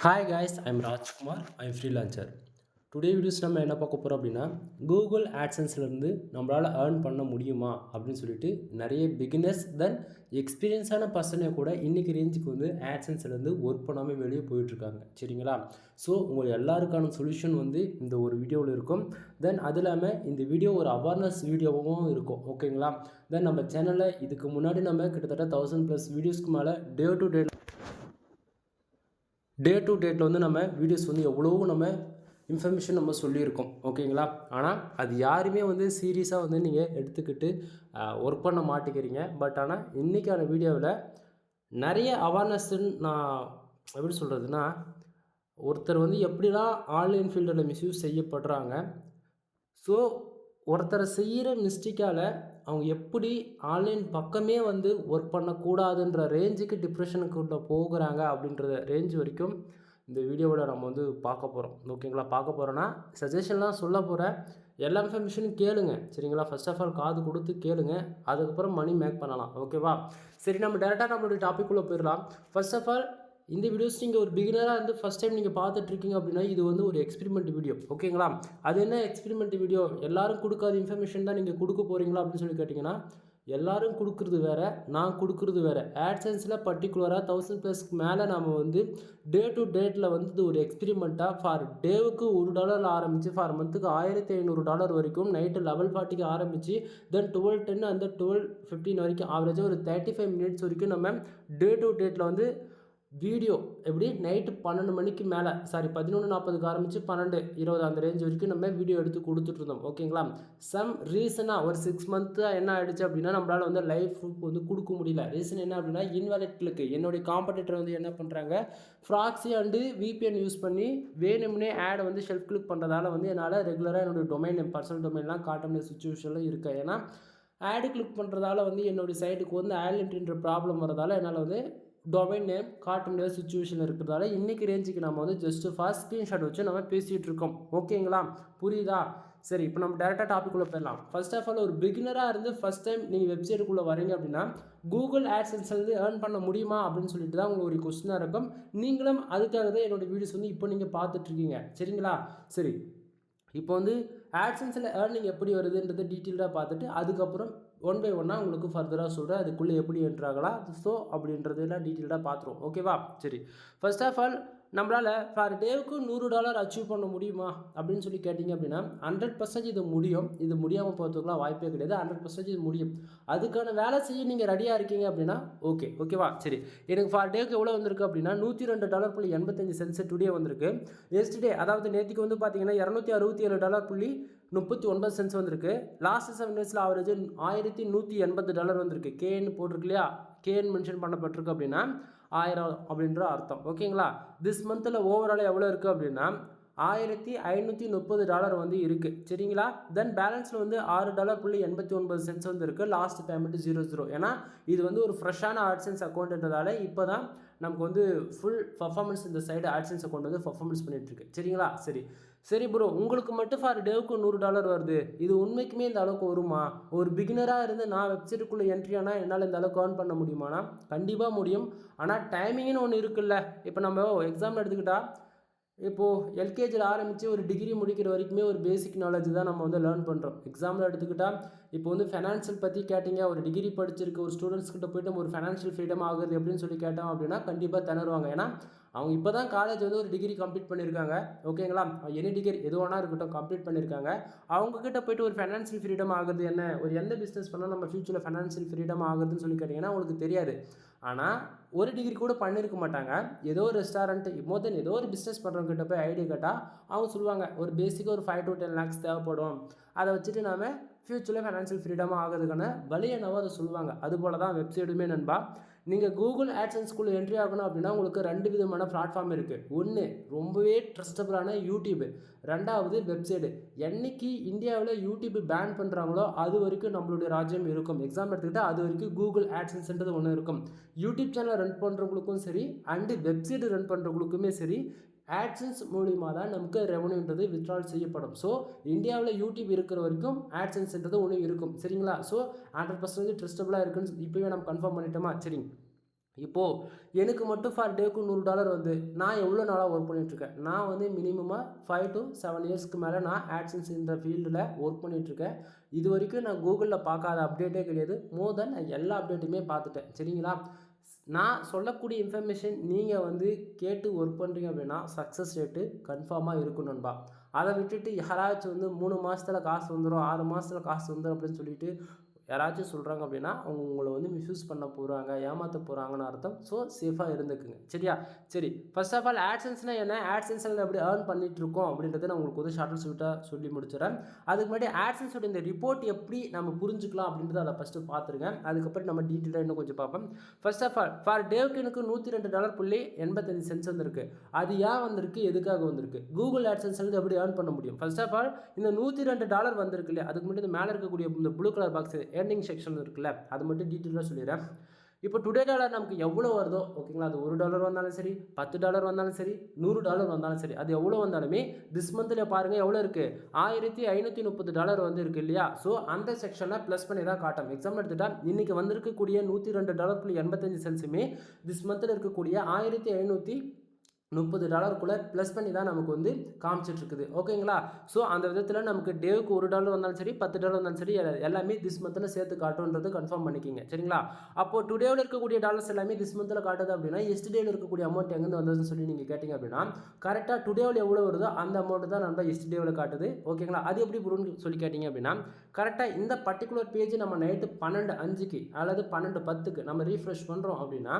Hi guys, I'm Rajkumar. I'm freelancer. Today videos நம்ம என்ன பார்க்க போகிறோம் அப்படின்னா, கூகுள் ஆட்சன்ஸ்லேருந்து நம்மளால் ஏர்ன் பண்ண முடியுமா அப்படின்னு சொல்லிட்டு நிறைய பிகினர்ஸ் தென் எக்ஸ்பீரியன்ஸான பர்சனே கூட இன்றைக்கி ரேஞ்சுக்கு வந்து ஆட்சன்ஸ்லேருந்து ஒர்க் பண்ணாமல் வெளியே போயிட்டுருக்காங்க. சரிங்களா? ஸோ உங்கள் எல்லாருக்கான சொல்யூஷன் வந்து இந்த ஒரு வீடியோவில் இருக்கும். தென் அது இல்லாமல் இந்த வீடியோ ஒரு அவேர்னஸ் வீடியோவும் இருக்கும். ஓகேங்களா? தென் நம்ம சேனலில் இதுக்கு முன்னாடி நம்ம கிட்டத்தட்ட 1000+ வீடியோஸ்க்கு மேலே டே டு டேட்டில் வந்து நம்ம வீடியோஸ் வந்து எவ்வளவோ நம்ம இன்ஃபர்மேஷன் நம்ம சொல்லியிருக்கோம். ஓகேங்களா? ஆனால் அது யாருமே வந்து சீரியஸாக வந்து நீங்கள் எடுத்துக்கிட்டு ஒர்க் பண்ண மாட்டேங்கிறீங்க. பட் ஆனால் இன்றைக்கான வீடியோவில் நிறைய அவேர்னஸ்ன்னு நான் எப்படி சொல்கிறதுனா, ஒருத்தர் வந்து எப்படிலாம் ஆன்லைன் ஃபீல்டில் மிஸ்யூஸ் செய்யப்படுறாங்க. ஸோ ஒருத்தரை செய்கிற மிஸ்டேக்கால் அவங்க எப்படி ஆன்லைன் பக்கமே வந்து ஒர்க் பண்ணக்கூடாதுன்ற ரேஞ்சுக்கு டிப்ரெஷனுக்குள்ளே போகிறாங்க அப்படின்ற ரேஞ்ச் வரைக்கும் இந்த வீடியோவில் நம்ம வந்து பார்க்க போகிறோம். ஓகேங்களா? பார்க்க போகிறோன்னா சஜஷன்லாம் சொல்ல போகிறேன். எல்லா இன்ஃபர்மேஷனும் கேளுங்க. சரிங்களா? ஃபர்ஸ்ட் ஆஃப் ஆல் காது கொடுத்து கேளுங்க. அதுக்கப்புறம் மணி மேக் பண்ணலாம். ஓகேவா? சரி, நம்ம டேரெக்டாக நம்மளுடைய டாபிக்குள்ளே போயிடலாம். ஃபர்ஸ்ட் ஆஃப் ஆல் இந்த வீடியோஸ் நீங்கள் ஒரு பிகினராக இருந்து ஃபஸ்ட் டைம் நீங்கள் பார்த்துட்ருக்கீங்க அப்படின்னா இது வந்து ஒரு எக்ஸ்பெரிமெண்ட் வீடியோ. ஓகேங்களா? அது என்ன எக்ஸ்பெரிமெண்ட் வீடியோ? எல்லாரும் கொடுக்காத இன்ஃபர்மேஷன் தான் நீங்கள் கொடுக்க போகிறீங்களா அப்படின்னு சொல்லி கேட்டிங்கன்னா, எல்லாரும் கொடுக்குறது வேறு, நான் கொடுக்குறது வேறு. ஆட்சன்ஸில் பர்டிகுலராக 1000+ மேலே நம்ம வந்து டே டு டேட்டில் வந்து இது ஒரு எக்ஸ்பெரிமெண்ட்டாக ஃபார் டேவுக்கு $1 ஆரம்பித்து ஃபார் மந்த்துக்கு $1500 வரைக்கும் நைட்டு 11:40க்கு ஆரம்பித்து தென் 12:10 அந்த 12:15 வரைக்கும் ஆவரேஜாக ஒரு 35 மினிட்ஸ் வரைக்கும் நம்ம டே டு டேட்டில் வந்து வீடியோ எப்படி நைட்டு 12 மணிக்கு மேலே 11:40க்கு ஆரம்பித்து 12:20 அந்த ரேஞ்ச் வரைக்கும் நம்ம வீடியோ எடுத்து கொடுத்துட்ருந்தோம். ஓகேங்களா? சம் ரீசனாக ஒரு 6 மந்த்தாக என்ன ஆகிடுச்சு அப்படின்னா, நம்மளால் வந்து லைவ் ப்ரூஃப் வந்து கொடுக்க முடியல. ரீசன் என்ன அப்படின்னா, இன்வாலிட் கிளிக்கு. என்னுடைய காம்படிட்டர் வந்து என்ன பண்ணுறாங்க, ப்ராக்ஸி அண்டு விபிஎன் யூஸ் பண்ணி வேணும்னே ஆடை வந்து ஷெல்ஃப் கிளிக் பண்ணுறதால வந்து என்னால் ரெகுலராக என்னுடைய டொமைன் பர்சனல் டொமைன்லாம் காட்ட முடியாத சுச்சுவேஷனில் இருக்கேன். ஏன்னா ஆடு கிளிக் பண்ணுறதால வந்து என்னுடைய சைட்டுக்கு வந்து ஆட் என்ட்ரின்ற ப்ராப்ளம் வரதால் என்னால் வந்து டொமைன் நேம் காட்ட முடியாத சுச்சுவேஷன் இருக்கிறதால இன்றைக்கி ரேஞ்சுக்கு நம்ம வந்து ஜஸ்ட்டு ஃபாஸ்ட் ஸ்க்ரீன்ஷாட் வச்சு நம்ம பேசிகிட்டு இருக்கோம். ஓகேங்களா? புரியுதா? சரி, இப்போ நம்ம டேரெக்டாக டாப்பிக்குள்ளே போயிடலாம். ஃபர்ஸ்ட் ஆஃப் ஆல் ஒரு பிகினராக இருந்து ஃபஸ்ட் டைம் நீங்கள் வெப்சைட்டுக்குள்ளே வரீங்க அப்படின்னா, கூகுள் ஆட்சன்ஸ் வந்து ஏர்ன் பண்ண முடியுமா அப்படின்னு சொல்லிட்டு தான் உங்களுக்கு ஒரு கொஸ்டினாக இருக்கும். நீங்களும் அதுக்காக தான் என்னோடய வீடியோஸ் வந்து இப்போ நீங்கள் பார்த்துட்ருக்கீங்க. சரிங்களா? சரி, இப்போ வந்து ஆட்சன்ஸில் ஏர்னிங் எப்படி வருதுன்றதை டீட்டெயில்டாக பார்த்துட்டு அதுக்கப்புறம் ஒன் பை ஒன்னாக உங்களுக்கு ஃபர்தராக சொல்கிறேன். அதுக்குள்ளே எப்படி என்ட்ராகலாம் ஸோ அப்படின்றதெல்லாம் டீட்டெயில்டாக பார்த்துருவோம். ஓகேவா? சரி, ஃபர்ஸ்ட் ஆஃப் ஆல் நம்மளால் ஃபார் டேவுக்கு $100 அச்சீவ் பண்ண முடியுமா அப்படின்னு சொல்லி கேட்டிங்க அப்படின்னா 100% இது முடியும். இது முடியாமல் போகிறதுக்குலாம் வாய்ப்பே கிடையாது. 100% இது முடியும். அதுக்கான வேலை செய்ய நீங்கள் ரெடியாக இருக்கீங்க அப்படின்னா ஓகேவா? சரி, எனக்கு ஃபார் டேவுக்கு எவ்வளோ வந்திருக்கு அப்படின்னா $102.85 டுடே வந்திருக்கு. எஸ்டே அதாவது நேற்றுக்கு வந்து பார்த்தீங்கன்னா $267.39 வந்திருக்கு. லாஸ்ட் 7 டேஸில் ஆவரேஜ் $1180 வந்திருக்கு. கேன்னு போட்டிருக்கு இல்லையா? கேன்னு மென்ஷன் பண்ணப்பட்டிருக்கு அப்படின்னா 1000 அப்படின்ற அர்த்தம். ஓகேங்களா? திஸ் மந்தில் ஓவரால் எவ்வளோ இருக்குது அப்படின்னா $1530 வந்து இருக்குது. சரிங்களா? தென் பேலன்ஸில் வந்து $6.89 வந்து இருக்குது. Last payment 00. ஏன்னா இது வந்து ஒரு ஃப்ரெஷ்ஷான ஆட்சன்ஸ் அக்கௌண்ட்ன்றதால இப்போ தான் நமக்கு வந்து ஃபுல் பர்ஃபார்மன்ஸ் இந்த சைடு ஆட்சன்ஸ் அக்கௌண்ட் வந்து பர்ஃபார்மன்ஸ் பண்ணிகிட்ருக்கு. சரிங்களா? சரி ப்ரோ, உங்களுக்கு மட்டும் ஃபார் டேவுக்கு $100 வருது. இது உண்மைக்குமே இந்த அளவுக்கு வருமா? ஒரு பிகினராக இருந்து நான் வெப்சைட்டுக்குள்ளே என்ட்ரி ஆனால் என்னால் இந்த அளவுக்கு ஏர்ன் பண்ண முடியுமானா கண்டிப்பாக முடியும். ஆனால் டைமிங்னு ஒன்று இருக்குல்ல. இப்போ நம்ம எக்ஸாம்பிள் எடுத்துக்கிட்டால் இப்போது எல்கேஜியில் ஆரம்பித்து ஒரு டிகிரி முடிக்கிற வரைக்குமே ஒரு பேசிக் நாலேஜ் தான் நம்ம வந்து லேர்ன் பண்ணுறோம். எக்ஸாம்பிள் எடுத்துக்கிட்டால் இப்போ வந்து ஃபைனான்ஷியல் பற்றி கேட்டிங்க, ஒரு டிகிரி படிச்சிருக்க ஒரு ஸ்டூடெண்ட்ஸ் கிட்ட போய்ட்டு நம்ம ஒரு ஃபைனான்ஷியல் ஃப்ரீடம் ஆகுது அப்படின்னு சொல்லி கேட்டோம் அப்படின்னா கண்டிப்பாக திணறுவாங்க. ஏன்னா அவங்க இப்போ தான் காலேஜ் வந்து ஒரு டிகிரி கம்ப்ளீட் பண்ணியிருக்காங்க. ஓகேங்களா? எனி டிகிரி எது வேணா இருக்கட்டும் கம்ப்ளீட் பண்ணியிருக்காங்க. அவங்கக்கிட்ட போய்ட்டு ஒரு ஃபைனான்ஷியல் ஃப்ரீடம் ஆகுது என்ன, ஒரு எந்த பிஸ்னஸ் பண்ணால் நம்ம ஃப்யூச்சரில் ஃபைனான்ஷியல் ஃப்ரீடம் ஆகுதுன்னு சொல்லி கேட்டிங்கன்னா அவங்களுக்கு தெரியாது. ஆனால் ஒரு டிகிரி கூட பண்ணியிருக்க மாட்டாங்க. ஏதோ ஒரு ரெஸ்டாரண்ட் மோர் தென் ஏதோ ஒரு பிஸ்னஸ் பண்ணுறவங்க கிட்ட போய் ஐடியா கேட்டால் அவங்க சொல்லுவாங்க ஒரு பேசிக்காக ஒரு 5 to 10 lakhs தேவைப்படும். அதை வச்சுட்டு நாம் ஃப்யூச்சரில் ஃபைனான்ஷியல் ஃப்ரீடமாக ஆகிறதுக்கான வழி என்னவோ அதை சொல்லுவாங்க. அதுபோல் தான் வெப்சைட்டுமே நண்பா. நீங்கள் கூகுள் ஆட்சன்ஸ்குள்ளே என்ட்ரி ஆகணும் அப்படின்னா உங்களுக்கு 2 விதமான பிளாட்ஃபார்ம் இருக்குது. ஒன்று ரொம்பவே ட்ரஸ்டபுளான யூடியூபு, 2வது வெப்சைட்டு. என்றைக்கு இந்தியாவில் யூடியூப் பேன் பண்ணுறாங்களோ அது வரைக்கும் நம்மளுடைய ராஜ்யம் இருக்கும். எக்ஸாம்பிள் எடுத்துக்கிட்டால் அது வரைக்கும் கூகுள் ஆட்சன்ஸ்ன்றது ஒன்று இருக்கும். யூடியூப் சேனல் ரன் பண்ணுறவங்களுக்கும் சரி அண்டு வெப்சைட்டு ரன் பண்ணுறவங்களுக்குமே சரி ஆட்சன்ஸ் மூலிமா தான் நமக்கு ரெவன்யூன்றது வித்ட்ரால் செய்யப்படும். ஸோ இந்தியாவில் யூடியூப் இருக்கிற வரைக்கும் ஆட்சன்ஸ்ன்றது ஒன்று இருக்கும். சரிங்களா? ஸோ 100% ட்ரஸ்டபுளாக இருக்குன்னு இப்போவே நம்ம கன்ஃபார்ம் பண்ணிட்டோமா? சரிங்க, இப்போது எனக்கு மட்டும் ஃபார் டேக்கு $100 வந்து நான் எவ்வளோ நாளாக ஒர்க் பண்ணிகிட்ருக்கேன். நான் வந்து மினிமமாக 5 to 7 இயர்ஸ்க்கு மேலே நான் ஆட்சன்ஸ் இந்த ஃபீல்டில் ஒர்க் பண்ணிகிட்ருக்கேன். இது வரைக்கும் நான் கூகுளில் பார்க்காத அப்டேட்டே கிடையாது. மோர் தென் நான் எல்லா அப்டேட்டுமே பார்த்துட்டேன். சரிங்களா? நான் சொல்லக்கூடிய இன்ஃபர்மேஷன் நீங்கள் வந்து கேட்டு ஒர்க் பண்ணுறீங்க அப்படின்னா சக்ஸஸ் ரேட்டு கன்ஃபார்மாக இருக்கும் நண்பா. அதை விட்டுட்டு யாராச்சும் வந்து 3 மாதத்தில் காசு வந்துடும், 6 மாதத்தில் காசு வந்துடும் அப்படின்னு சொல்லிட்டு யாராச்சும் சொல்கிறாங்க அப்படின்னா அவங்க உங்களை வந்து மிஸ்யூஸ் பண்ண போகிறாங்க, ஏமாற்ற போகிறாங்கன்னு அர்த்தம். ஸோ சேஃபாக இருந்துக்குங்க. சரியா? சரி, ஃபர்ஸ்ட் ஆஃப் ஆல் ஆட்சன்ஸ்னால் என்ன, ஆட்சன்ஸில் எப்படி ஏர்ன் பண்ணிகிட்ருக்கோம் அப்படின்றத நான் உங்களுக்கு வந்து ஷார்ட் அண்ட் ஸ்வீட்டாக சொல்லி முடிச்சிடறேன். அதுக்கு முன்னாடி ஆட்சன்ஸோட இந்த ரிப்போர்ட் எப்படி நம்ம புரிஞ்சுக்கலாம் அப்படின்றத அதை ஃபஸ்ட்டு பார்த்துருங்க. அதுக்கப்புறம் நம்ம டீட்டெயிலாக இன்னும் கொஞ்சம் பார்ப்போம். ஃபர்ஸ்ட் ஆஃப் ஆல் ஃபார் டேவுக்கு எனக்கு $102.85 வந்திருக்கு. அது ஏன் வந்திருக்கு, எதுக்காக வந்திருக்கு, கூகுள் ஆட்சன்ஸ்லேருந்து எப்படி ஏர்ன் பண்ண முடியும். ஃபர்ஸ்ட் ஆஃப் ஆல் இந்த $102 வந்திருக்கு இல்லையா, அதுக்கு முன்னாடி மேலே இருக்கக்கூடிய இந்த blue colour box earning section இருக்குல்ல, அது மட்டும் டீட்டெயிலாக சொல்லிடுறேன். இப்போ டுடே டாலர் நமக்கு எவ்வளோ வருதோ ஓகேங்களா, அது $1 வந்தாலும் சரி, $10 வந்தாலும் சரி, $100 வந்தாலும் சரி, அது எவ்வளோ வந்தாலுமே திஸ் மந்தில் பாருங்கள் எவ்வளோ இருக்குது, $1530 வந்து இருக்குது இல்லையா. ஸோ அந்த செக்ஷனில் ப்ளஸ் பண்ணி தான் காட்டும். எக்ஸாம்பிள் எடுத்துட்டா இன்றைக்கி வந்திருக்கக்கூடிய $102.85 திஸ் மந்தில் இருக்கக்கூடிய $1530 ப்ளஸ் பண்ணி தான் நமக்கு வந்து காமிச்சிட்ருக்குது. ஓகேங்களா? ஸோ அந்த விதத்தில் நமக்கு டேவுக்கு $1 வந்தாலும் சரி, $10 வந்தாலும் சரி, எல்லாமே திஸ் மந்தில் சேர்த்து காட்டுன்றது கன்ஃபார்ம் பண்ணிக்கிங்க. சரிங்களா? அப்போது டுடேவில் இருக்கக்கூடிய டாலர்ஸ் எல்லாமே திஸ் மந்தில் காட்டுது அப்படின்னா எஸ்டேவில் இருக்கக்கூடிய அமௌண்ட் எங்கேருந்து வந்ததுன்னு சொல்லி நீங்கள் கேட்டிங்க அப்படின்னா கரெக்டாக டுடேவில் எவ்வளோ வருதோ அந்த அமௌண்ட் தான் நம்ம எஸ்டேவில் காட்டுது. ஓகேங்களா? அது எப்படி புரின்னு சொல்லி கேட்டிங்க அப்படின்னா கரெக்டாக இந்த பர்டிகுலர் பேஜ் நம்ம நைட்டு 12:05 அல்லது 12:10 நம்ம ரீஃப்ரெஷ் பண்ணுறோம் அப்படின்னா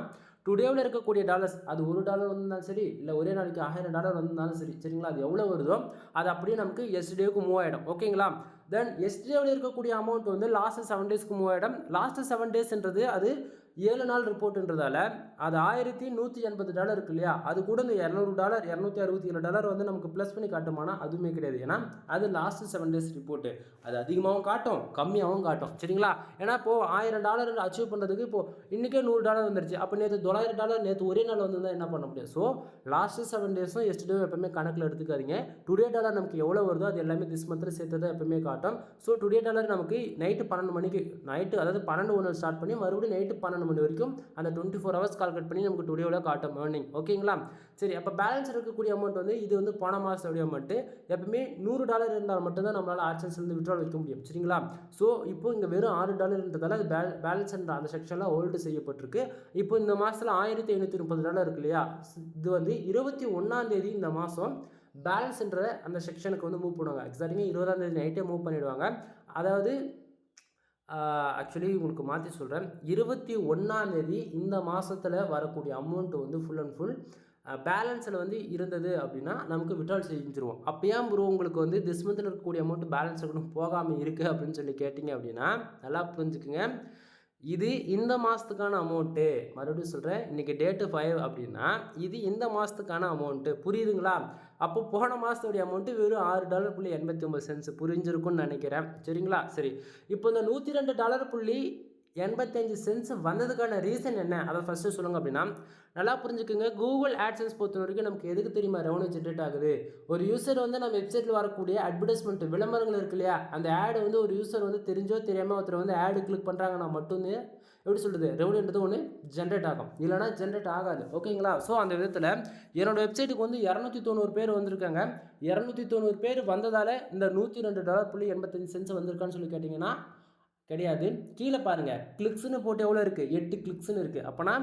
டுடேவில் இருக்கக்கூடிய டாலர்ஸ் அது $1 வந்தாலும் சரி, இல்லை ஒரே நாளைக்கு $1000 வந்தாலும் சரி, சரிங்களா, அது எவ்வளோ வருதோ அது அப்படியே நமக்கு எஸ்டேவுக்கு மூவ் ஆகிடும். ஓகேங்களா? தென் எஸ்டேவில் இருக்கக்கூடிய அமௌண்ட் வந்து லாஸ்ட் 7 டேஸ்க்கு மூவ் ஆகிடும். லாஸ்ட் 7 டேஸ்ன்றது அது 7 நாள் ரிப்போர்ட்டுன்றதால அது $1180 இருக்கு இல்லையா, அது கூட இந்த $200 $267 வந்து நமக்கு ப்ளஸ் பண்ணி காட்டுமானா அதுவுமே கிடையாது. ஏன்னா அது லாஸ்ட் 7 டேஸ் ரிப்போர்ட்டு, அது அதிகமாகவும் காட்டும் கம்மியாகவும் காட்டும். சரிங்களா? ஏன்னா இப்போது $1000 அச்சீவ் பண்ணுறதுக்கு இப்போது இன்றைக்கே $100 வந்துருச்சு, அப்போ நேற்று $900 நேற்று ஒரே நாள் வந்திருந்தால் என்ன பண்ண முடியும். ஸோ லாஸ்ட் 7 டேஸும் எஸ்டே எப்பவுமே கணக்கில் எடுத்துக்காதீங்க. டுடே டாலர் நமக்கு எவ்வளோ வருதோ அது எல்லாமே திஸ் மந்தில் சேர்த்து தான் எப்பவுமே காட்டும். ஸோ டுடே டாலர் நமக்கு நைட்டு 12 மணிக்கு அதாவது 12:01 ஸ்டார்ட் பண்ணி மறுபடியும் நைட்டு 12 மணி வரைக்கும் அந்த 24 ஹவர்ஸ் கால்குலேட் பண்ணி நமக்கு டுடேவில் காட்டும் ஏர்னிங். ஓகேங்களா? சரி, அப்போ பேலன்ஸ் இருக்கக்கூடிய அமௌண்ட் வந்து இது வந்து போன மாதத்துடைய அமௌண்ட்டு. எப்பவுமே $100 இருந்தால் மட்டும்தான் நம்மளால் ஆட்சன்ஸ்லேருந்து விட்ரால் வைக்க முடியும். சரிங்களா? ஸோ இப்போ இங்கே வெறும் $6ன்றதால அது பேலன்ஸ் அந்த செக்ஷனில் ஹோல்டு செய்யப்பட்டிருக்கு. இப்போ இந்த மாதத்தில் $1530 இருக்கு இல்லையா, இது வந்து 21ஆம் தேதி இந்த மாதம் பேலன்ஸ்ன்ற அந்த செக்ஷனுக்கு வந்து மூவ் பண்ணுவாங்க. எக்ஸாக்டாக 20ஆம் தேதி நைட்டே மூவ் பண்ணிவிடுவாங்க. அதாவது ஆக்சுவலி உங்களுக்கு மாற்றி சொல்கிறேன், 21ஆம் தேதி இந்த மாதத்தில் வரக்கூடிய அமௌண்ட்டு வந்து ஃபுல் அண்ட் ஃபுல் பேலன்ஸில் வந்து இருந்தது அப்படின்னா நமக்கு விட்ரால் செஞ்சுருவோம். அப்போ ஏன் ப்ரோ உங்களுக்கு வந்து திஸ் மந்தில் இருக்கக்கூடிய அமௌண்ட்டு பேலன்ஸ் இருக்கணும் போகாமல் இருக்குது அப்படின்னு சொல்லி கேட்டிங்க அப்படின்னா நல்லா புரிஞ்சுக்குங்க. இது இந்த மாதத்துக்கான அமௌண்ட்டு, மறுபடியும் சொல்கிறேன், இன்றைக்கி டேட்டு 5 அப்படின்னா இது இந்த மாதத்துக்கான அமௌண்ட்டு. புரியுதுங்களா? அப்போ போன மாதத்துடைய அமௌண்ட்டு வெறும் $6.89 புரிஞ்சிருக்குன்னு நினைக்கிறேன். சரிங்களா? சரி, இப்போ இந்த $102.85 வந்ததுக்கான ரீசன் என்ன, அதை ஃபஸ்ட்டு சொல்லுங்கள் அப்படின்னா நல்லா புரிஞ்சுக்குங்க. கூகுள் ஆட்சன்ஸ் பொறுத்த வரைக்கும் நமக்கு எதுக்கு தெரியுமா ரெவன்யூ ஜென்ரேட் ஆகுது. ஒரு யூசர் வந்து நம்ம வெப்சைட்டில் வரக்கூடிய அட்வர்டைஸ்மெண்ட் விளம்பரங்கள் இருக்கு இல்லையா, அந்த ஆடு வந்து ஒரு யூசர் வந்து தெரிஞ்சோ தெரியாமல் ஒருத்தர் வந்து ஆடு கிளிக் பண்ணுறாங்கன்னா மட்டும்தான் எப்படி சொல்கிறது ரெவன்யூன்றது ஒன்று ஜென்ரேட் ஆகும், இல்லைனா ஜென்ரேட் ஆகாது. ஓகேங்களா? ஸோ அந்த விதத்தில் என்னோடய வெப்சைட்டுக்கு வந்து 290 பேர் வந்திருக்காங்க. 290 பேர் வந்ததால் இந்த $102.85 வந்திருக்கான்னு சொல்லி கேட்டிங்கன்னா கிடையாது. கீழே பாருங்கள் கிளிக்ஸ்னு போட்டு எவ்வளோ இருக்குது, 8 கிளிக்ஸ்னு இருக்குது. அப்போனா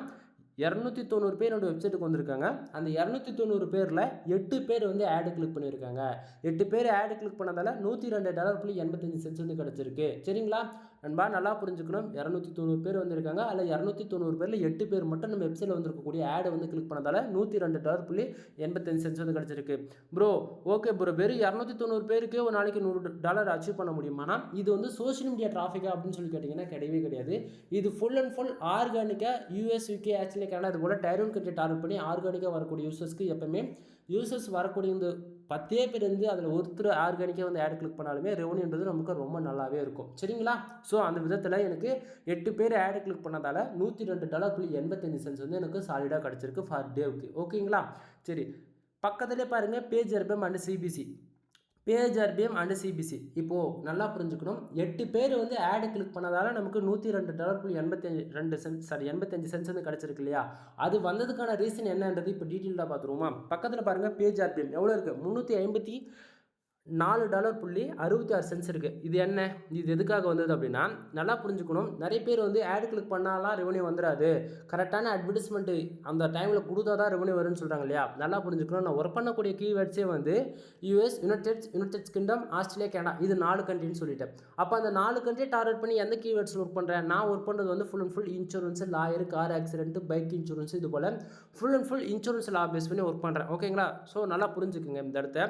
290 பேர் என்னோடய வெப்சைட்டுக்கு வந்திருக்காங்க. அந்த 290 பேரில் 8 பேர் வந்து ஆடு கிளிக் பண்ணியிருக்காங்க. 8 பேர் ஆடு கிளிக் பண்ணதால் $102.85 வந்து கிடச்சிருக்கு. சரிங்களா நண்பா? நல்லா புரிஞ்சுக்கணும். 290 பேர் வந்திருக்காங்க. அதில் 290 பேரில் 8 பேர் மட்டும் நம்ம வெப்சைட்டில் வந்திருக்கக்கூடிய ஆடை வந்து கிளிக் பண்ணதால் $102.85 வந்து கிடச்சிருக்கு. ப்ரோ ஓகே ப்ரோ, வெறும் 290 பேருக்கு ஒரு நாளைக்கு $100 அச்சீவ் பண்ண முடியுமானா இது வந்து சோஷியல் மீடியா டிராஃபிக்கா அப்படின்னு சொல்லி கேட்டிங்கன்னா கிடையவே கிடையாது. இது ஃபுல் அண்ட் ஃபுல் ஆர்கானிக்காக US UK ஆக்சுவலி கனடா இது போல் டைரோன் கண்ட்ரி டார்கெட் பண்ணி ஆர்கானிக்காக வரக்கூடிய யூசர்ஸ்க்கு எப்பவுமே யூசர்ஸ் வரக்கூடிய இந்த 10 பேர் இருந்து அதில் ஒருத்தர் ஆர்கானிக்காக வந்து ஆட் கிளிக் பண்ணாலுமே ரெவன்யூன்றது நமக்கு ரொம்ப நல்லாவே இருக்கும். சரிங்களா? ஸோ அந்த விதத்தில் எனக்கு 8 பேர் ஆட் கிளிக் பண்ணதால் $102.85 வந்து எனக்கு சாலிடாக கிடச்சிருக்கு ஃபார் டேவுக்கு. ஓகேங்களா? சரி, பக்கத்துலேயே பாருங்கள் page RPM and CBC. Page RPM and CBC. இப்போது நல்லா புரிஞ்சுக்கணும், 8 பேர் வந்து ஆடு கிளிக் பண்ணதால் நமக்கு $102.85 வந்து கிடச்சிருக்கு இல்லையா? அது வந்ததுக்கான ரீசன் என்னன்றது இப்போ டீட்டெயில்டாக பார்த்துருவோமா? பக்கத்தில் பாருங்கள், பேஜ் ஆர்பிஎம் எவ்வளோ இருக்குது? $354.66 இருக்குது. இது என்ன? இது எதுக்காக வந்தது அப்படின்னா, நல்லா புரிஞ்சுக்கணும், நிறைய பேர் வந்து ஆட் கிளிக் பண்ணாலாம் ரெவன்யூ வந்துடாது, கரெக்டான அட்வர்டைஸ்மெண்ட்டு அந்த டைமில் கொடுத்தா தான் ரெவன்யூ வரும்னு சொல்கிறாங்க இல்லையா? நல்லா புரிஞ்சுக்கணும், நான் ஒர்க் பண்ணக்கூடிய கீவேர்ட்ஸே வந்து US, United kingdom, Australia, Canada, இது 4 கண்ட்ரின்னு சொல்லிட்டேன். அப்போ அந்த 4 கண்ட்ரி டார்கெட் பண்ணி எந்த கீவேர்ட்ஸில் ஒர்க் பண்ணுறேன்? நான் ஒர்க் பண்ணுறது வந்து full and full insurance, lawyer, car accident, bike insurance, இது போல் full and full insurance law base பண்ணி ஒர்க் பண்ணுறேன். ஓகேங்களா? ஸோ நல்லா புரிஞ்சுக்குங்க இந்த இடத்த.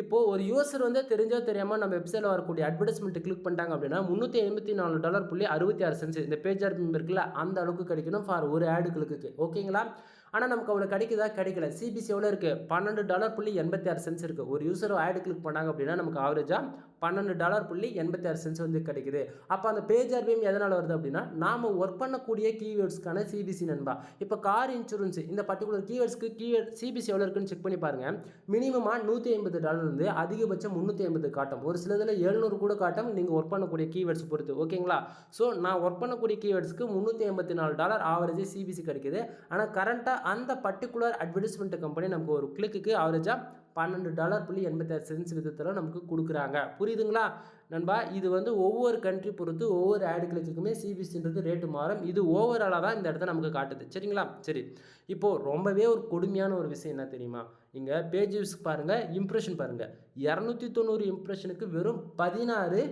இப்போது ஒரு யூசர் வந்து தெரிஞ்சோ தெரியாமல் நம்ம வெப்சைட்டில் வரக்கூடிய அட்வர்டைஸ்மெண்ட் கிளிக் பண்ணிட்டாங்க அப்படின்னா $384.66 இந்த பேஜ் ஆர்பிஎம் இருக்குல்ல, அந்த அளவுக்கு கிடைக்கணும் ஃபார் ஒரு ஆடு கிளிக்கு. ஓகேங்களா? ஆனால் நமக்கு அவ்வளோ கிடைக்குதா? கிடைக்கல. சிபிசி எவ்வளோ இருக்குது? $12.86 இருக்குது. ஒரு யூசர் ஆடு கிளிக் பண்ணாங்க அப்படின்னா நமக்கு ஆவரேஜாக $12.86 வந்து கிடைக்குது. அப்போ அந்த பேஜ் ஆர்பிஎம் எதனால் வருது அப்படின்னா, நாம் ஒர்க் பண்ணக்கூடிய கீவேர்ட்ஸ்க்கான சிபிசி நண்பா. இப்போ கார் இன்சூரன்ஸ் இந்த பர்டிகுலர் கீவேர்ட்ஸ்க்கு சிபிசி எவ்வளோ இருக்குன்னு செக் பண்ணி பாருங்கள். மினிமமாக $150 வந்து அதிகபட்சம் 350 காட்டும். ஒரு சிலதில் 700 கூட காட்டும், நீங்கள் ஒர்க் பண்ணக்கூடிய கீவேர்ட்ஸ் பொறுத்து. ஓகேங்களா? ஸோ நான் ஒர்க் பண்ணக்கூடிய கீவேர்ட்ஸ்க்கு $384 ஆவரேஜ் சிபிசி கிடைக்குது. ஆனால் கரண்ட்டாக அந்த பர்டிகுலர் அட்வர்டைஸ்மெண்ட் கம்பெனி நமக்கு ஒரு கிளிக்கு ஆவரேஜாக $12.86 விதத்தில் நமக்கு கொடுக்குறாங்க. புரியுதுங்களா நண்பா? இது வந்து ஒவ்வொரு கண்ட்ரி பொறுத்து ஒவ்வொரு ஆடு கிளிக்குமே சிபிசின்றது ரேட்டு மாறும். இது ஓவராலாக தான் இந்த இடத்த நமக்கு காட்டுது. சரிங்களா? சரி, இப்போது ரொம்பவே ஒரு கொடுமையான ஒரு விஷயம் என்ன தெரியுமா? இங்கே பேஜ் வியூஸ் பாருங்கள், இம்ப்ரெஷன் பாருங்கள். 290 இம்ப்ரெஷனுக்கு வெறும் 16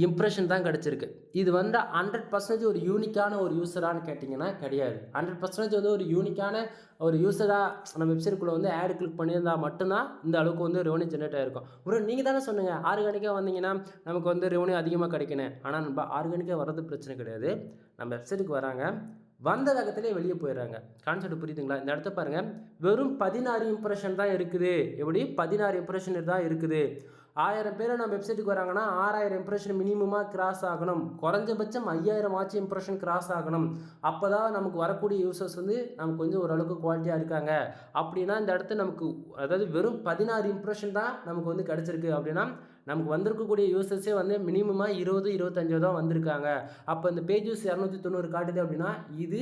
இம்ப்ரெஷன் தான் கிடச்சிருக்கு. இது வந்து 100% ஒரு யூனிக்கான ஒரு யூஸரானு கேட்டிங்கன்னா கிடையாது. 100% வந்து ஒரு யூனிக்கான ஒரு யூஸராக நம்ம வெப்சைட்டுக்குள்ளே வந்து ஆடு கிளிக் பண்ணியிருந்தால் மட்டும்தான் இந்த அளவுக்கு வந்து ரெவன்யூ ஜென்ரேட் ஆகிருக்கும். ஒரு நீங்கள் தானே சொன்னீங்க ஆர்கானிக்காக வந்தீங்கன்னா நமக்கு வந்து ரெவன்யூ அதிகமாக கிடைக்கணும். ஆனால் நம்ம ஆர்கானிக்காக வர்றது பிரச்சனை கிடையாது. நம்ம வெப்சைட்டுக்கு வராங்க, வந்த வேகத்திலே வெளியே போயிடுறாங்க. கான்செப்ட் புரியுதுங்களா? இந்த இடத்த பாருங்கள், வெறும் 16 இம்ப்ரெஷன் தான் இருக்குது. எப்படி? 16 இம்ப்ரெஷன் தான் இருக்குது. 1000 பேர் நம்ம வெப்சைட்டுக்கு வராங்கன்னா 6000 இம்ப்ரெஷன் மினிமமாக கிராஸ் ஆகணும். குறைஞ்சபட்சம் 5000 ஆச்சு இம்ப்ரெஷன் கிராஸ் ஆகணும். அப்போ தான் நமக்கு வரக்கூடிய யூசர்ஸ் வந்து நமக்கு கொஞ்சம் ஓரளவுக்கு குவாலிட்டியாக இருக்காங்க. அப்படின்னா இந்த இடத்த நமக்கு அதாவது வெறும் 16 இம்ப்ரெஷன் தான் நமக்கு வந்து கிடச்சிருக்கு அப்படின்னா நமக்கு வந்திருக்கக்கூடிய யூசர்ஸே வந்து மினிமமாக 20-25 தான் வந்திருக்காங்க. அப்போ இந்த பேஜ் வியூஸ் 290 காட்டுது அப்படின்னா இது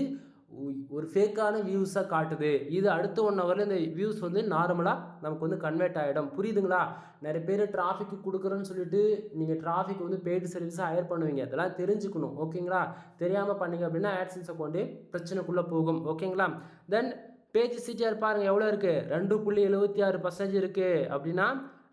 ஒரு ஃபேக்கான வியூஸாக காட்டுது. இது அடுத்த 1 ஹவரில் இந்த வியூஸ் வந்து நார்மலாக நமக்கு வந்து கன்வெர்ட் ஆகிடும். புரியுதுங்களா? நிறைய பேர் டிராஃபிக் கொடுக்குறோன்னு சொல்லிட்டு நீங்கள் டிராஃபிக் வந்து பெய்டு சர்வீஸாக ஹையர் பண்ணுவீங்க. அதெல்லாம் தெரிஞ்சுக்கணும். ஓகேங்களா? தெரியாமல் பண்ணீங்க அப்படின்னா ஆட்சன்ஸ் அக்கௌண்ட்டு பிரச்சனைக்குள்ளே போகும். ஓகேங்களா? தென் பேஜ் சிடிஆர் பாருங்கள் எவ்வளோ இருக்குது? 2.76% இருக்குது. அப்படின்னா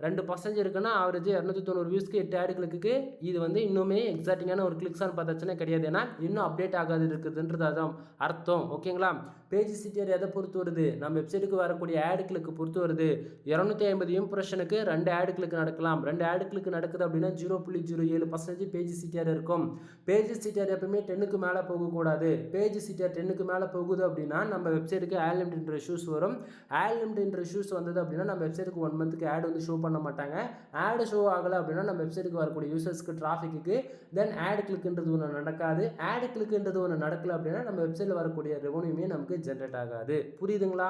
2% இருக்குன்னா ஆவரேஜ் 290 வியூஸ்க்கு 8 ஆடு கிளிக்கு. இது வந்து இன்னுமே எக்ஸாக்டிங்கான ஒரு கிளிக்ஸான்னு பார்த்தாச்சுன்னா கிடையாது. ஏன்னா இன்னும் அப்டேட் ஆகாது இருக்குதுன்றது அதான் அர்த்தம். ஓகேங்களா? பேஜ் சிடிஆர் எதை பொறுத்து வருது? நம்ம வெப்சைட்டுக்கு வரக்கூடிய ஆடு கிளிக்கு பொறுத்து வருது. 250 இம்ப்ரெஷனுக்கு 2 ஆடு கிளிக் நடக்கலாம். 2 ஆடு கிளிக் நடக்குது அப்படின்னா 0.07% பேஜ் சிடிஆர் இருக்கும். பேஜ் சிடிஆர் எப்பவுமே 10க்கு மேலே போகக்கூடாது. பேஜ் சிடிஆர் 10க்கு மேலே போகுது அப்படின்னா நம்ம வெப்சைட்டுக்கு ஆட் லிமிட் இஷ்யூஸ் வரும். ஆட் லிமிட் இஷ்யூஸ் வந்தது அப்படின்னா நம்ம வெப்சைட்டுக்கு 1 மந்த்துக்கு ஆட் வந்து ஷோ பண்ண மாட்டாங்க. ஆடு ஷோ ஆகலை அப்படின்னா நம்ம வெப்சைட்டுக்கு வரக்கூடிய யூசர்ஸ்க்கு டிராஃபிக்கு தென் ஆடு கிளிக்ன்றது ஒன்று நடக்காது. ஆடு கிளிக்ன்றது ஒன்று நடக்கல அப்படின்னா நம்ம வெப்சைட்டில் வரக்கூடிய ரெவன்யூமே நமக்கு ஜென்ரேட் ஆகாது. புரியுதுங்களா?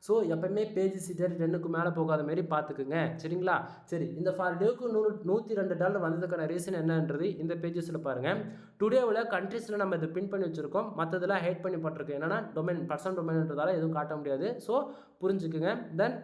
ஸோ எப்பவுமே பேஜ் சிடிஆர் 10க்கு மேலே போகாத மாதிரி பார்த்துக்குங்க. சரிங்களா? சரி, இந்த ஃபார் டேக்கு $102 வந்ததுக்கான ரீசன் என்னன்றது இந்த பேஜஸில் பாருங்கள். டுடேவில் கண்ட்ரீஸில் நம்ம இதை பின் பண்ணி வச்சுருக்கோம். மற்றதெல்லாம் ஹைட் பண்ணி போட்டிருக்கு. என்னன்னா டொமைன் பர்சனல் டொமைன்றதால எதுவும் காட்ட முடியாது. ஸோ புரிஞ்சுக்குங்க. தென்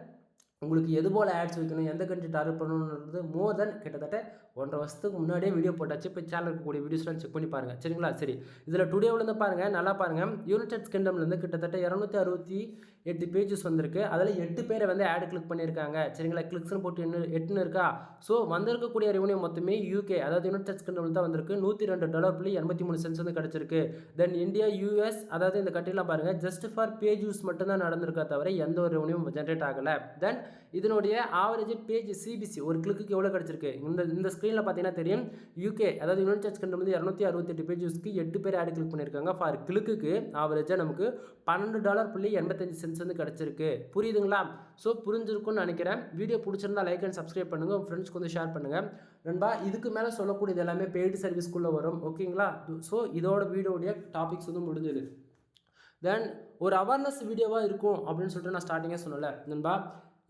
உங்களுக்கு எது போல் ஆட்ஸ் வைக்கணும், எந்த கண்ட்ரி டார்கெட் பண்ணணுன்றது மோர் தென் கிட்டத்தட்ட 1.5 வருஷத்துக்கு முன்னாடியே வீடியோ போட்டாச்சு. இப்போ சேனல் இருக்கக்கூடிய வீடியோஸ்லாம் செக் பண்ணி பாருங்கள். சரிங்களா? சரி, இதில் டுடேவிலேருந்து பாருங்கள், நல்லா பாருங்கள். யுனைடெட் கிங்டம்லேருந்து கிட்டத்தட்ட 268 பேஜஸ் வந்திருக்கு. அதில் 8 பேரை வந்து ஆடு கிளிக் பண்ணியிருக்காங்க. சரிங்களா? கிளிக்ஸ்னு போட்டு 8ன்னு இருக்கா? ஸோ வந்திருக்கக்கூடிய ரெவன்யூ மொத்தமே யூகே அதாவது யுனைடெட் கிங்டமில் தான் வந்திருக்கு. $102.83 வந்து கிடச்சிருக்கு. தென் இந்தியா, யூஎஸ் அதாவது இந்த கண்ட்ரிலாம் பாருங்கள், ஜஸ்ட் ஃபார் பேஜ் யூஸ் மட்டும்தான் நடந்திருக்கா தவிர எந்த ஒரு ரெவன்யூ ஜென்ரேட் ஆகலை. தென் இதனுடைய ஆவரேஜ் பேஜ் சிபிசி ஒரு கிளிக்கு எவ்வளோ கிடச்சிருக்கு? இந்த ஸ்க்ரீனில் பார்த்தீங்கன்னா தெரியும். யூகே அதாவது யுனைடெட் கிங்டம் வந்து 268 பேஜஸ்க்கு 8 பேர் ஆடு கிளிக் பண்ணியிருக்காங்க. ஃபார் கிளிக்கு ஆவரேஜாக நமக்கு $12.85 வந்து கிடச்சிருக்கு. புரியுதுங்களா? ஸோ புரிஞ்சிருக்கும்னு நினைக்கிறேன். வீடியோ பிடிச்சிருந்தா லைக் அண்ட் சப்ஸ்கிரைப் பண்ணுங்கள். உங்கள் ஃப்ரெண்ட்ஸ்க்கு வந்து ஷேர் பண்ணுங்கள். நண்பா, இதுக்கு மேலே சொல்லக்கூடியது எல்லாமே பெய்டு சர்வீஸ்க்குள்ளே வரும். ஓகேங்களா? ஸோ இதோட வீடியோடைய டாபிக்ஸ் வந்து முடிஞ்சது. தென் ஒரு அவேர்னஸ் வீடியோவாக இருக்கும் அப்படின்னு சொல்லிட்டு நான் ஸ்டார்டிங்கே சொன்னல நண்பா.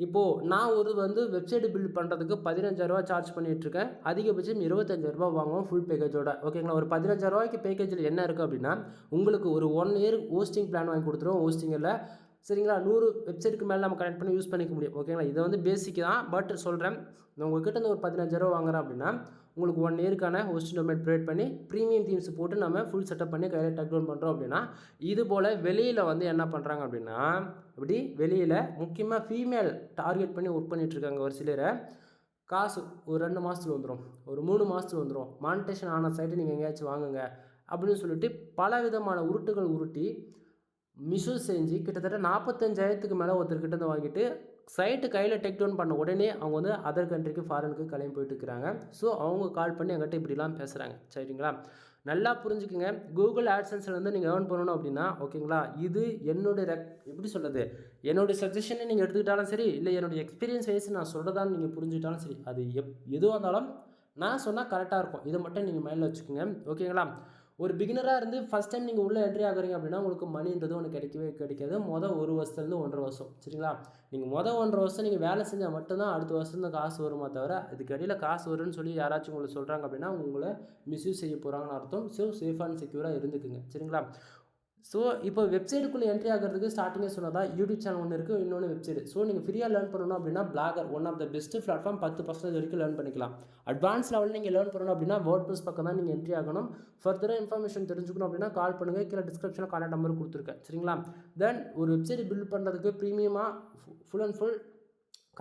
இப்போது நான் ஒரு வெப்சைட் பில்ட் பண்ணுறதுக்கு 15,000 சார்ஜ் பண்ணிகிட்ருக்கேன். அதிகபட்சம் 25,000 வாங்குவோம் ஃபுல் பேக்கேஜோட. ஓகேங்களா? ஒரு 15,000 பேக்கேஜில் என்ன இருக்குது அப்படின்னா, உங்களுக்கு ஒரு 1 இயர் ஹோஸ்டிங் பிளான் வாங்கி கொடுத்துருவோம். ஹோஸ்டிங்கில் சரிங்களா, 100 வெப்சைட்டுக்கு மேலே நம்ம கனெக்ட் பண்ணி யூஸ் பண்ணிக்க முடியும். ஓகேங்களா? இதை பேசிக் தான், பட் சொல்கிறேன், நான் உங்கள்கிட்ட ஒரு 15,000 வாங்குறேன் அப்படின்னா உங்களுக்கு 1 இயருக்கான ஹோஸ்டிங் டொமைன் ப்ரொவைட் பண்ணி ப்ரீமியம் தீம்ஸ் போட்டு நம்ம ஃபுல் செட்டப் பண்ணி கையில் டக் டவுன் பண்ணுறோம் அப்படின்னா, இது போல் வெளியில் என்ன பண்ணுறாங்க அப்படின்னா, இப்படி வெளியில் முக்கியமாக ஃபீமேல் டார்கெட் பண்ணி ஒர்க் பண்ணிகிட்ருக்காங்க. ஒரு சிலரை காசு ஒரு 2 மாதத்துல வந்துடும், ஒரு 3 மாதத்துல வந்துடும், மானிட்டேஷன் ஆன சைட்டு நீங்கள் எங்கேயாச்சும் வாங்குங்க அப்படின்னு சொல்லிட்டு பல விதமான உருட்டுகள் உருட்டி மிஸ்யூஸ் செஞ்சு கிட்டத்தட்ட 45,000க்கு மேலே ஒருத்தர்கிட்ட வாங்கிட்டு சைட்டு கையில் டேக் டவுன் பண்ண உடனே அவங்க அதர் கண்ட்ரிக்கு ஃபாரினுக்கு கிளம்பி போயிட்டு இருக்கிறாங்க. ஸோ அவங்க கால் பண்ணி என்கிட்ட இப்படிலாம் பேசுகிறாங்க. சரிங்களா? நல்லா புரிஞ்சுக்குங்க. கூகுள் ஆட்சன்ஸ்லேருந்து நீங்கள் ஏர்ன் பண்ணணும் அப்படின்னா, ஓகேங்களா, இது எப்படி சொல்கிறது, என்னுடைய சஜஷனை நீங்கள் எடுத்துக்கிட்டாலும் சரி, இல்லை என்னுடைய எக்ஸ்பீரியன்ஸ் வைஸ் நான் சொல்கிறதான்னு நீங்கள் புரிஞ்சுக்கிட்டாலும் சரி, அது எதுவாக இருந்தாலும் நான் சொன்னால் கரெக்டாக இருக்கும். இதை மட்டும் நீங்கள் மைண்டில் வச்சுக்கோங்க. ஓகேங்களா? ஒரு பிகினராக இருந்து ஃபஸ்ட் டைம் நீங்கள் உள்ளே என்ட்ரி ஆகுறீங்க அப்படின்னா உங்களுக்கு மணின்றது ஒன்று கிடைக்காது. மொதல் 1 வருஷத்துலேருந்து 1.5 வருஷம். சரிங்களா? நீங்கள் மொதல் 1.5 வருஷம் நீங்கள் வேலை செஞ்சால் மட்டும்தான் அடுத்த வருஷம் தான் காசு வருமா தவிர, இதுக்கு இடையில் காசு வரும்னு சொல்லி யாராச்சும் உங்களுக்கு சொல்கிறாங்க அப்படின்னா உங்களை மிஸ்யூஸ் செய்ய போகிறாங்கன்னு அர்த்தம். ஸோ சேஃப் அண்ட் செக்யூராக இருந்துக்குங்க. சரிங்களா? ஸோ இப்போ வெப்சைட்டுக்குள்ளே என்ட்ரி ஆகிறதுக்கு ஸ்டார்டிங்கே சொன்னதா யூடியூப் சேனல் ஒன்று இருக்குது, இன்னொன்று வெப்சைட். ஸோ நீங்கள் ஃப்ரீயாக லேர்ன் பண்ணணும் அப்படின்னா blogger one of the best platform. 10% வரைக்கும் லேர்ன் பண்ணிக்கலாம். அட்வான்ஸ் லெவலில் நீங்கள் லேர்ன் பண்ணணும் அப்படின்னா வேர்ட்ப்ரெஸ் பக்கம் தான் நீங்கள் என்ட்ரி ஆகணும். ஃபர்தராக இன்ஃபர்மேஷன் தெரிஞ்சுக்கணும் அப்படின்னா கால் பண்ணுங்கள். கீழே டிஸ்கிரிப்ஷனில் கான்டாக்ட் நம்பர் கொடுத்துருக்கேன். சரிங்களா? தென் ஒரு வெப்சைட் பில்ட் பண்ணுறதுக்கு ப்ரீமியமாக full and full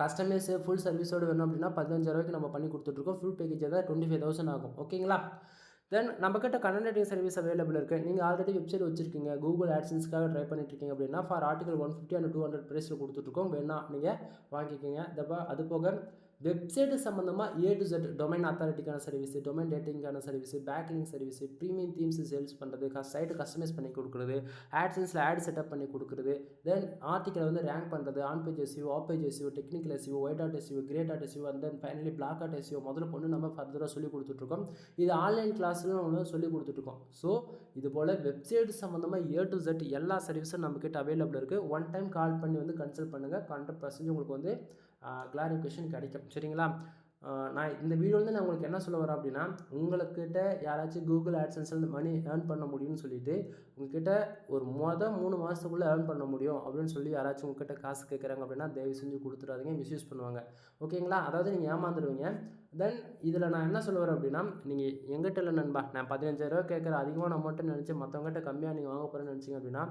customise full சர்வீஸோடு வேணும் அப்படின்னா 15,000 நம்ம பண்ணி கொடுத்துட்ருக்கோம். ஃபுல் பேக்கேஜ் தான் 25,000 ஆகும். ஓகேங்களா? தென் நம்மக்கிட்ட கண்டென்ட் ரைட்டிங் சர்வீஸ் அவைலபிள் இருக்குது. நீங்கள் ஆல்ரெடி வெப்சைட் வச்சுருக்கீங்க, கூகுள் ஆட்சன்ஸ்க்காக ட்ரை பண்ணிட்டுருக்கீங்க அப்படின்னா ஃபார் ஆர்டிகல் 150 and 200 ப்ரைஸில் கொடுத்துட்ருக்கோம். வேணா நீங்கள் வாங்கிக்கோங்க. அது போக வெப்சைட்டு சம்மந்தமாக A to Z டொமைன் அத்தாரிட்டிக்கான சர்வீஸ், டொமைன் டேட்டிங்கான service, backlink service, premium themes sales பண்ணுறது, சைட்டு கஸ்டமைஸ் பண்ணி கொடுக்குறது, ஆட்சன்ஸில் ஆட் செட்டப் பண்ணி கொடுக்குறது, தென் ஆர்டிக்கலை ரேங்க் பண்ணுறது, on page SEO, off page SEO, technical SEO, white dot SEO, grey dot SEO, and then finally black dot SEO முதல்ல கொண்டு நம்ம ஃபர்தராக சொல்லி கொடுத்துட்ருக்கோம். இது ஆன்லைன் கிளாஸ்லையும் நம்ம சொல்லி கொடுத்துட்ருக்கோம். ஸோ இது போல் வெப்சைட் சம்மந்தமாக A to Z எல்லா சர்வீஸும் நம்மக்கிட்ட அவைலபிள் இருக்குது. ஒன் டைம் கால் பண்ணி கன்சல்ட் பண்ணுங்கள். 100% உங்களுக்கு கிளாரிஃபிகேஷன் கிடைக்கும். சரிங்களா? நான் இந்த வீடியோவில் நான் உங்களுக்கு என்ன சொல்ல வரேன் அப்படின்னா, உங்கள்கிட்ட யாராச்சும் கூகுள் ஆட்சன்ஸ்லேருந்து மணி ஏர்ன் பண்ண முடியும்னு சொல்லிட்டு உங்கள்கிட்ட ஒரு 3 மாதத்துக்குள்ளே ஏர்ன் பண்ண முடியும் அப்படின்னு சொல்லி யாராச்சும் உங்கள்கிட்ட காசு கேட்குறாங்க அப்படின்னா தயவு செஞ்சு கொடுத்துடாதீங்க. மிஸ்யூஸ் பண்ணுவாங்க. ஓகேங்களா? அதாவது நீங்கள் ஏமாந்துடுவீங்க. தென் இதில் நான் என்ன சொல்ல வரேன் அப்படின்னா, நீங்கள் எங்கிட்ட இல்லை நண்பா, நான் 15,000 கேட்குற அதிகமான அமௌண்ட்டு நினச்சி மற்றவங்ககிட்ட கம்மியாக நீங்கள் வாங்க போகிறேன்னு நினச்சிங்க அப்படின்னா,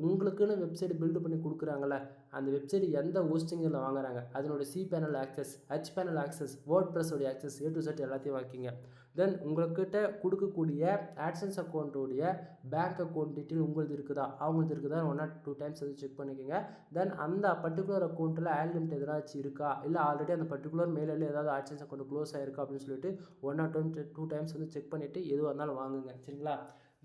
உங்களுக்குன்னு வெப்சைட் பில்டு பண்ணி கொடுக்குறாங்கல்ல, அந்த வெப்சைட் எந்த ஹோஸ்டிங்கில் வாங்குறாங்க, அதனுடைய C panel access, H panel access, வேர்ட்ப்ரெஸ்ஸோடைய ஆக்சஸ், A to Z எல்லாத்தையும் வாங்கிங்க. தென் உங்கள்கிட்ட கொடுக்கக்கூடிய ஆட்சன்ஸ் அக்கௌண்ட்டோடைய பேங்க் அக்கௌண்ட் டீட்டெயில் உங்களது இருக்குதா, அவங்களுக்கு இருக்குதா 1 or 2 டைம்ஸ் செக் பண்ணிக்கோங்க. தென் அந்த பர்டிகுலர் அக்கௌண்ட்டில் ஆட் லிமிட் எதாச்சும் இருக்கா, இல்லை ஆல்ரெடி அந்த பர்டிகுலர் மெயிலில் ஏதாவது ஆட்சன்ஸ் அக்கௌண்ட் க்ளோஸ் ஆகிருக்கா அப்படின்னு சொல்லிட்டு 1 or 2 டைம்ஸ் செக் பண்ணிவிட்டு எதுவாக இருந்தாலும் வாங்குங்க. சரிங்களா?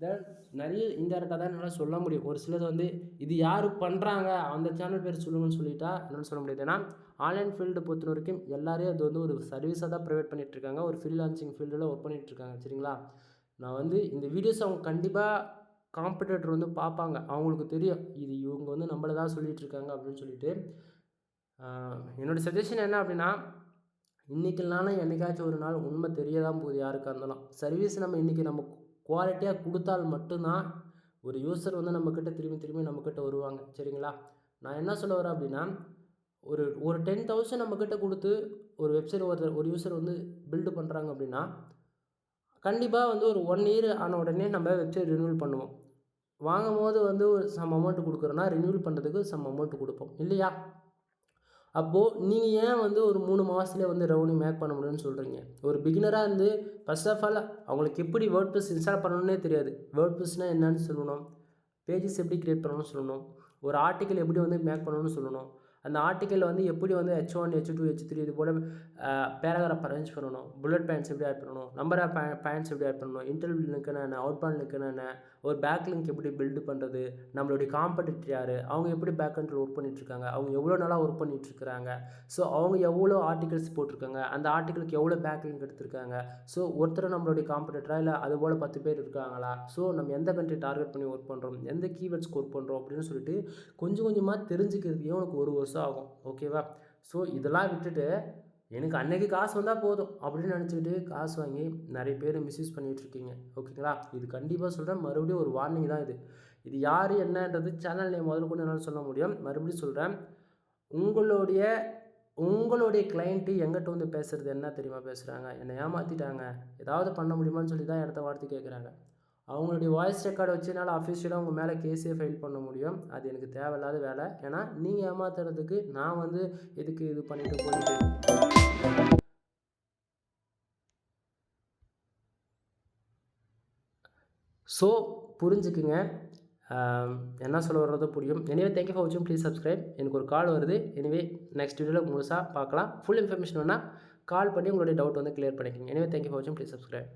தென் நிறைய இன்டெரக்டாக தான் என்னால் சொல்ல முடியும். ஒரு சிலது இது யார் பண்ணுறாங்க அந்த சேனல் பேர் சொல்லுங்கன்னு சொல்லிட்டா என்னென்னு சொல்ல முடியாது. ஏன்னா ஆன்லைன் ஃபீல்டு பொறுத்த வரைக்கும் எல்லாரையும் அது ஒரு சர்வீஸாக தான் ப்ரொவைட் பண்ணிகிட்ருக்காங்க. ஒரு ஃப்ரீலான்சிங் ஃபீல்டில் ஒர்க் பண்ணிகிட்ருக்காங்க. சரிங்களா? நான் இந்த வீடியோஸ் அவங்க கண்டிப்பாக காம்படிட்டர் பார்ப்பாங்க. அவங்களுக்கு தெரியும் இது இவங்க நம்மளை தான் சொல்லிகிட்ருக்காங்க அப்படின்னு சொல்லிட்டு. என்னோடய சஜஷன் என்ன அப்படின்னா, இன்றைக்கினாலும் என்றைக்காச்சும் ஒரு நாள் உண்மை தெரிய தான் போகுது யாருக்காக இருந்தாலும். சர்வீஸ் நம்ம இன்றைக்கி நம்ம குவாலிட்டியாக கொடுத்தால் மட்டும்தான் ஒரு யூசர் நம்மக்கிட்ட திரும்பி நம்மக்கிட்ட வருவாங்க. சரிங்களா? நான் என்ன சொல்ல வரேன் அப்படின்னா, ஒரு 10,000 நம்மக்கிட்ட கொடுத்து ஒரு வெப்சைட் ஒரு யூசர் பில்டு பண்ணுறாங்க அப்படின்னா, கண்டிப்பாக ஒரு 1 இயர் ஆன உடனே நம்ம வெப்சைட் ரினியூவல் பண்ணுவோம். வாங்கும் போது ஒரு சம் அமௌண்ட்டு கொடுக்குறோன்னா ரினியூவல் பண்ணுறதுக்கு சம் அமௌண்ட்டு கொடுப்போம் இல்லையா? அப்போது நீங்கள் ஏன் ஒரு 3 மாதத்துலேயே ரெவன்யூ மேக் பண்ண முடியும்னு சொல்கிறீங்க? ஒரு பிகினராக ஃபர்ஸ்ட் ஆஃப் ஆல் அவங்களுக்கு எப்படி வேர்ட்ப்ரெஸ் இன்ஸ்டால் பண்ணணுன்னே தெரியாது. வேர்ட்ப்ரெஸ்னால் என்னன்னு சொல்லணும், பேஜஸ் எப்படி க்ரியேட் பண்ணணும்னு சொல்லணும், ஒரு ஆர்டிக்கல் எப்படி மேக் பண்ணணும்னு சொல்லணும், அந்த ஆர்டிக்கல் எப்படி H1, H2, H3 இது போல் பேராகிராஃப் அரேஞ்ச் பண்ணணும், புல்லட் பாயிண்ட்ஸ் எப்படி ஆட் பண்ணணும், நம்பர் ஆஃப் பாயிண்ட்ஸ் எப்படி ஆட் பண்ணணும், இன்டர்வியூ லிங்க்னா என்ன, அவுட் பாயிண்ட் லிங்க்னா என்ன, ஒரு பேக் லிங்க் எப்படி பில்டு பண்ணுறது, நம்மளுடைய காம்படிட்டர் யார், அவங்க எப்படி பேக் எண்டில் ஒர்க் பண்ணிகிட்ருக்காங்க, அவங்க எவ்வளோ நாளாக ஒர்க் பண்ணிகிட்ருக்குறாங்க, ஸோ அவங்க எவ்வளோ ஆர்டிகல்ஸ் போட்டிருக்காங்க, அந்த ஆர்டிகளுக்கு எவ்வளோ பேக் லிங்க் எடுத்திருக்காங்க, ஸோ ஒருத்தர் நம்மளுடைய காம்படிட்டரா இல்லை அதுபோல் 10 பேர் இருக்காங்களா, ஸோ நம்ம எந்த கண்ட்ரி டார்கெட் பண்ணி ஒர்க் பண்ணுறோம், எந்த கீவேர்ட்ஸ்க்கு ஒர்க் பண்ணுறோம் அப்படின்னு சொல்லிட்டு கொஞ்சம் கொஞ்சமாக தெரிஞ்சுக்கிறதுக்கே உனக்கு 1 வருஷம் ஆகும். ஓகேவா? ஸோ இதெல்லாம் விட்டுட்டு எனக்கு அன்னைக்கு காசு வந்தால் போதும் அப்படின்னு நினச்சிக்கிட்டு காசு வாங்கி நிறைய பேர் மிஸ்யூஸ் பண்ணிகிட்ருக்கீங்க. ஓகேங்களா? இது கண்டிப்பாக சொல்கிறேன், மறுபடியும் ஒரு வார்னிங் தான் இது. இது யார் என்னன்றது சேனல் நேம் முதல்ல கூட என்னால் சொல்ல முடியும். மறுபடியும் சொல்கிறேன், உங்களுடைய உங்களுடைய கிளைண்ட்டு எங்கிட்ட வந்து பேசுகிறது என்ன தெரியுமா பேசுகிறாங்க, என்னை ஏமாற்றிட்டாங்க, ஏதாவது பண்ண முடியுமான்னு சொல்லி தான் அடுத்த வார்த்தை கேட்குறாங்க. அவங்களுடைய வாய்ஸ் ரெக்கார்டை வச்சு என்னால் அஃபிஷியலாக உங்கள் மேலே கேஸே ஃபைல் பண்ண முடியும். அது எனக்கு தேவையில்லாத வேலை. ஏன்னா நீங்கள் ஏமாத்துறதுக்கு நான் வந்து எதுக்கு இது பண்ணிட்டு போயிட்டு. ஸோ புரிஞ்சுக்குங்க, என்ன சொல்ல வர்றதோ புரியும். எனிவே தேங்க்யூ ஃபார் வாட்சிங், ப்ளீஸ் சப்ஸ்கிரைப். எனக்கு ஒரு கால் வருது. எனிவே நெக்ஸ்ட் வீடியோவில் முழுசாக பார்க்கலாம். ஃபுல் இன்ஃபர்மேஷன் வேணால் கால் பண்ணி உங்களுடைய டவுட் வந்து கிளியர் பண்ணிக்கோங்க. எனிவே தேங்க்யூ ஃபார் வாட்சிங், ப்ளீஸ் சப்ஸ்கிரைப்.